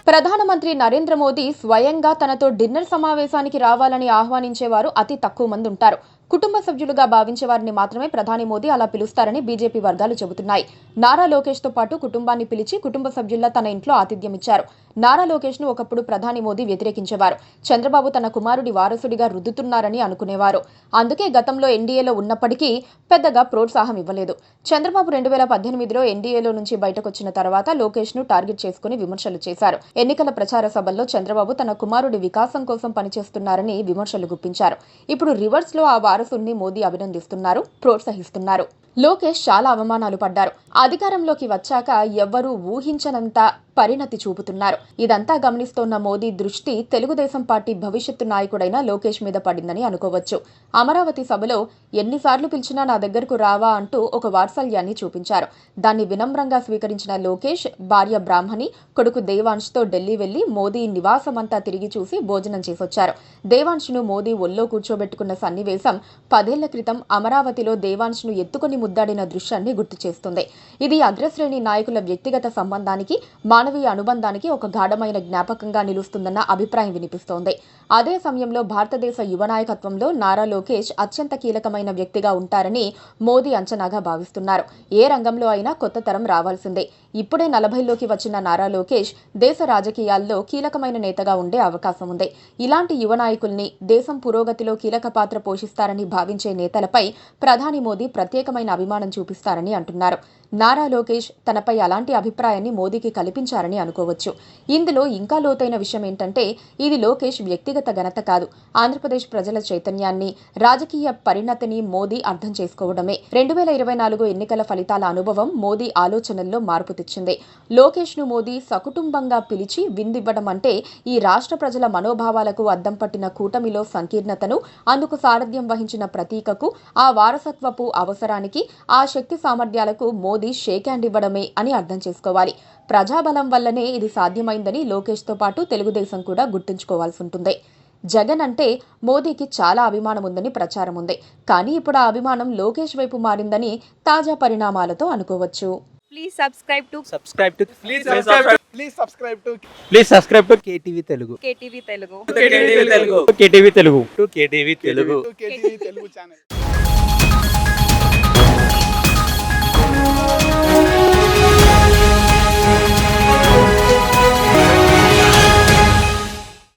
ప్రధానమంత్రి నరేంద్ర మోదీ స్వయంగా తనతో డిన్నర్ సమావేశానికి రావాలని ఆహ్వానించేవారు అతి తక్కువ మంది ఉంటారు. కుటుంబ సభ్యులుగా భావించే వారిని మాత్రమే ప్రధాని మోదీ అలా పిలుస్తారని బీజేపీ వర్గాలు చెబుతున్నాయి. నారా లోకేష్ తో పాటు కుటుంబాన్ని పిలిచి కుటుంబ సభ్యుల్లా తన ఇంట్లో ఆతిథ్యం ఇచ్చారు. నారా లోకేష్ ను ఒకప్పుడు ప్రధాని మోదీ వ్యతిరేకించేవారు. చంద్రబాబు తన కుమారుడి వారసుడిగా రుద్దుతున్నారని అనుకునేవారు. అందుకే గతంలో ఎన్డీఏలో ఉన్నప్పటికీ పెద్దగా ప్రోత్సాహం ఇవ్వలేదు. చంద్రబాబు 2018లో ఎన్డీఏలో నుంచి బయటకొచ్చిన తర్వాత లోకేష్ ను టార్గెట్ చేసుకుని విమర్శలు చేశారు. ఎన్నికల ప్రచార సభల్లో చంద్రబాబు తన కుమారుడి వికాసం కోసం పనిచేస్తున్నారని విమర్శలు గుప్పించారు. ఇప్పుడు రివర్స్ లో ఆ వారసుడిని మోదీ అభినందిస్తున్నారు, ప్రోత్సహిస్తున్నారు. లోకేష్ చాలా అవమానాలు పడ్డారు. అధికారంలోకి వచ్చాక ఎవ్వరూ ఊహించనంత పరిణతి చూపుతున్నారు. ఇదంతా గమనిస్తోన్న మోదీ దృష్టి తెలుగుదేశం పార్టీ భవిష్యత్తు నాయకుడైన లోకేష్ మీద పడిందని అనుకోవచ్చు. అమరావతి సభలో ఎన్నిసార్లు పిలిచినా నా దగ్గరకు రావా అంటూ ఒక వాత్సల్యాన్ని చూపించారు. దాన్ని వినమ్రంగా స్వీకరించిన లోకేష్ భార్య బ్రాహ్మణి, కొడుకు దేవాంశ్ తో ఢిల్లీ వెళ్లి మోదీ నివాసమంతా తిరిగి చూసి భోజనం చేసొచ్చారు. దేవాంశ్ ను మోదీ ఒళ్ళో కూర్చోబెట్టుకున్న సన్నివేశం 10 ఏళ్ల క్రితం అమరావతిలో దేవాంశ్ ను ఎత్తుకుని ముద్దాడిన దృశ్యాన్ని గుర్తు చేస్తుంది. ఇది అగ్రశ్రేణి నాయకుల వ్యక్తిగత సంబంధానికి, మానవీయ అనుబంధానికి ఒక గాఢమైన జ్ఞాపకంగా నిలుస్తుందన్న అభిప్రాయం వినిపిస్తోంది. అదే సమయంలో భారతదేశ యువ నాయకత్వంలో నారా లోకేష్ అత్యంత కీలకమైన వ్యక్తిగా ఉంటారని మోదీ అంచనాగా భావిస్తున్నారు. ఏ రంగంలో అయినా కొత్త తరం రావాల్సిందే. ఇప్పుడే 40లోకి వచ్చిన నారా లోకేష్ దేశ రాజకీయాల్లో కీలకమైన నేతగా ఉండే అవకాశం ఉంది. ఇలాంటి యువ నాయకుల్ని దేశం పురోగతిలో కీలక పాత్ర పోషిస్తారని భావించే నేతలపై ప్రధాని మోదీ ప్రత్యేకమైన అభిమానం చూపిస్తారని అంటున్నారు. నారా లోకేష్ తనపై అలాంటి అభిప్రాయాన్ని మోదీకి కల్పించారని అనుకోవచ్చు. ఇందులో ఇంకా లోతైన విషయం ఏంటంటే ఇది లోకేష్ వ్యక్తిగత ఘనత కాదు, ఆంధ్రప్రదేశ్ ప్రజల చైతన్యాన్ని, రాజకీయ పరిణతిని మోదీ అర్థం చేసుకోవడమే. 2024 ఎన్నికల ఫలితాల అనుభవం మోదీ ఆలోచనల్లో మార్పు తెచ్చింది. లోకేష్ ను మోదీ సకుటుంబంగా పిలిచి విందివ్వడం అంటే ఈ రాష్ట్ర ప్రజల మనోభావాలకు అద్దం పట్టిన కూటమిలో సంకీర్ణతను, అందుకు సారథ్యం వహించిన ప్రతీకకు, ఆ వారసత్వపు అవసరానికి, ఆ శక్తి సామర్థ్యాలకు మోదీ షేక్ హ్యాండ్ ఇవ్వడమే అని అర్థం చేసుకోవాలి. ప్రజాబలం వల్లనే ఇది సాధ్యమైందని లోకేష్ తో పాటు తెలుగుదేశం కూడా గుర్తుంచుకోవాల్సి ఉంటుంది. జగన్ అంటే మోదీకి చాలా అభిమానం ఉందని ప్రచారం ఉంది. కానీ ఇప్పుడు ఆ అభిమానం లోకేష్ వైపు మారిందని తాజా పరిణామాలతో అనుకోవచ్చు. Please subscribe to KTV Telugu. KTV Telugu. KTV Telugu. KTV Telugu. channel.